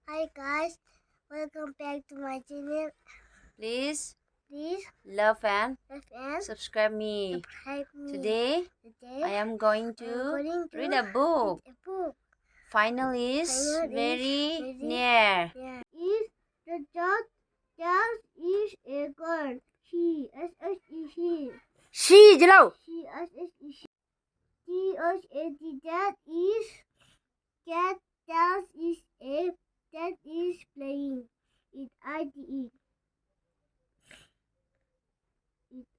Hi guys, welcome back to my channel. Please Please love and like and subscribe me. subscribe me. Today I am going to read a book. Read a book. Final is Final very is near. Is the child is a girl. She is she. She hello. She is she. She is the dad is cat. Dad is a dad is playing. It I the it.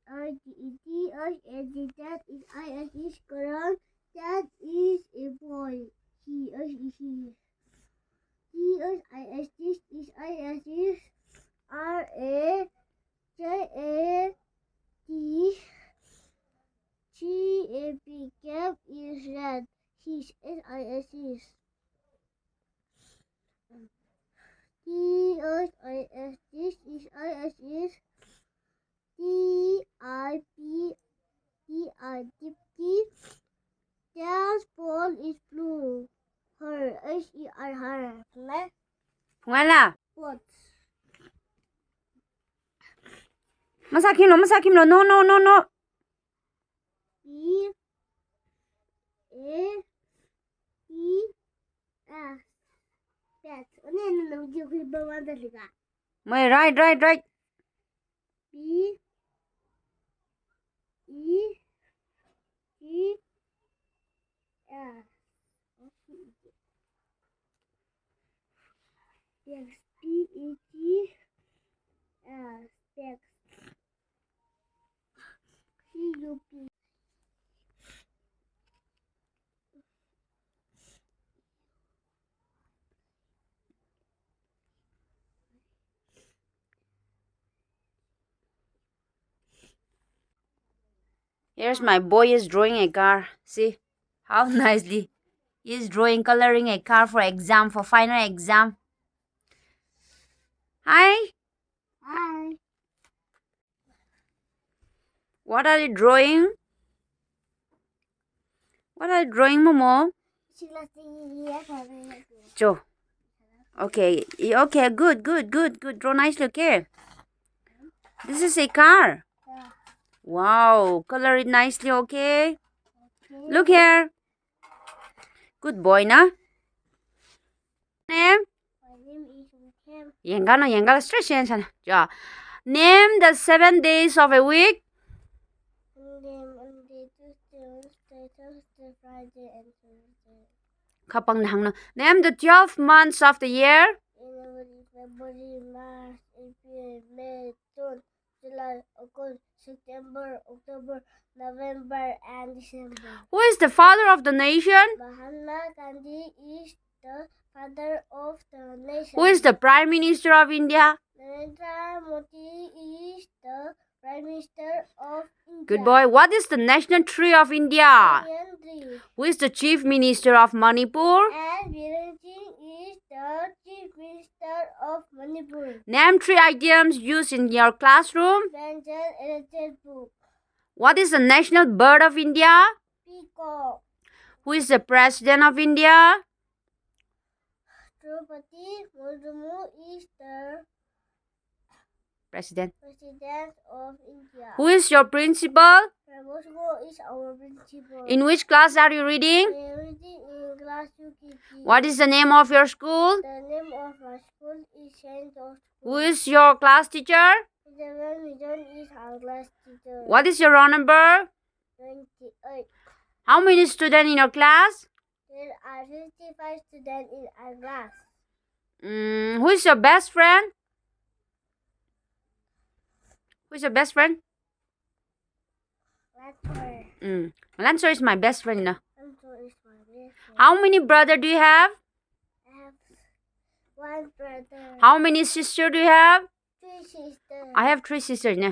That is I is girl. That is a boy. He is he. He is I is I is R A J A T. She a big cap is red. He is I is. He is I is I is. D-I-P-D-I-T. Dad's ball is blue. Her H-E-R her. Ngala. What? Masakim lo. No. B A E S. Bat. No. You can go on the liga. My right. B E E S. Yes. B E T S. Back. C-U-P. Here's my boy is drawing a car. See how nicely he is coloring a car for exam, for final exam. Hi. Hi. What are you drawing? Momo? Joe. Okay, good. Draw nicely, okay? This is a car. Yeah. Wow, color it nicely, okay? Look here. Good boy, na? Name? My name is Kim. Yengano, stress yan. Ja. Name the 7 days of a week. Monday, Tuesday, Wednesday, Thursday, Friday, and Saturday. Kapang nahang na. Name the 12 months of the year. January, February, March, April, May, June, July, August, September, October, November, and December. Who is the father of the nation? Mahatma Gandhi is the father of the nation. Who is the Prime Minister of India? Narendra Modi is the Prime Minister of India. Good boy. What is the national tree of India? Banyan tree. Who is the Chief Minister of Manipur? And Biren Singh is the Chief Minister of Manipur. Name 3 items used in your classroom. Pencil, electric book. What is the national bird of India? Peacock. Who is the President of India? Draupadi Murmu is the President. President of India. Who is your principal? Moscow is our principal. In which class are you reading? We are reading in class UKG. What is the name of your school? The name of my school is Saint George School. Who is your class teacher? The Million is our class teacher. What is your roll number? 28. How many students in your class? There are 55 students in our class. Who is your best friend? Who is your best friend? Lancer. Lancer is my best friend. No? Lancer is my best friend. How many brothers do you have? I have one brother. How many sisters do you have? 3 sisters. I have 3 sisters. No? I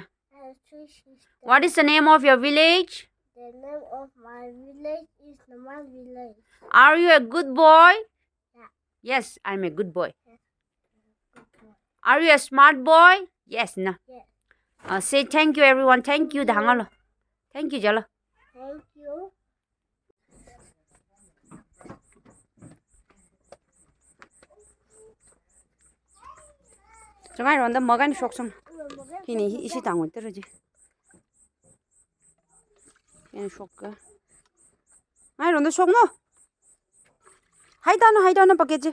have 3 sisters. What is the name of your village? The name of my village is Naman village. Are you a good boy? Yeah. Yes, I'm a good boy. Yes. Good boy. Are you a smart boy? Yes, no. Yes. Say thank you, everyone. Thank you, Dangalo. Thank you, Jalo. Thank you. Trong ai rồi, mở cái sọc xong. Một cái Khi này isi tàng một tớ rồi chứ. Cái sọc cơ. Ai rồi, nó sọc nó. Hay đó nó paket chứ.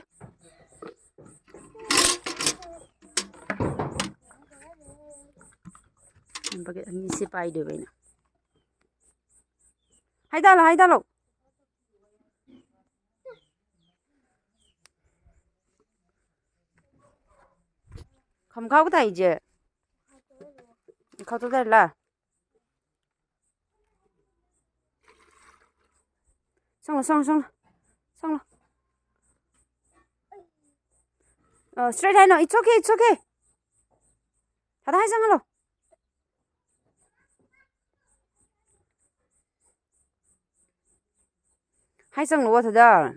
Paket anh sẽ bay được vậy nè. Hay đó lo. Không khâu cái này chứ. Khâu tôi đây là. Xong rồi. Straight ahead, no, it's okay. 다다 hay sang lo. Hay sang lo 다다.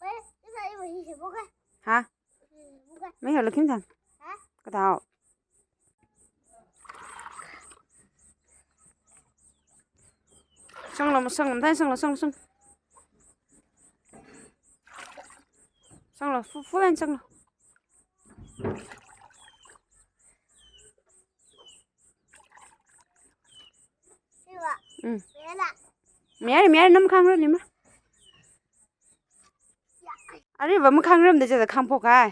cái này mà đi một cái. Hả? Mấy hồi là kiếm thằng. Hả? Có tao. Xong rồi, phút lên xong rồi. Mẹ nó khang rồi nè mà. Ari vẫn khang rồi để cho khang phô cái.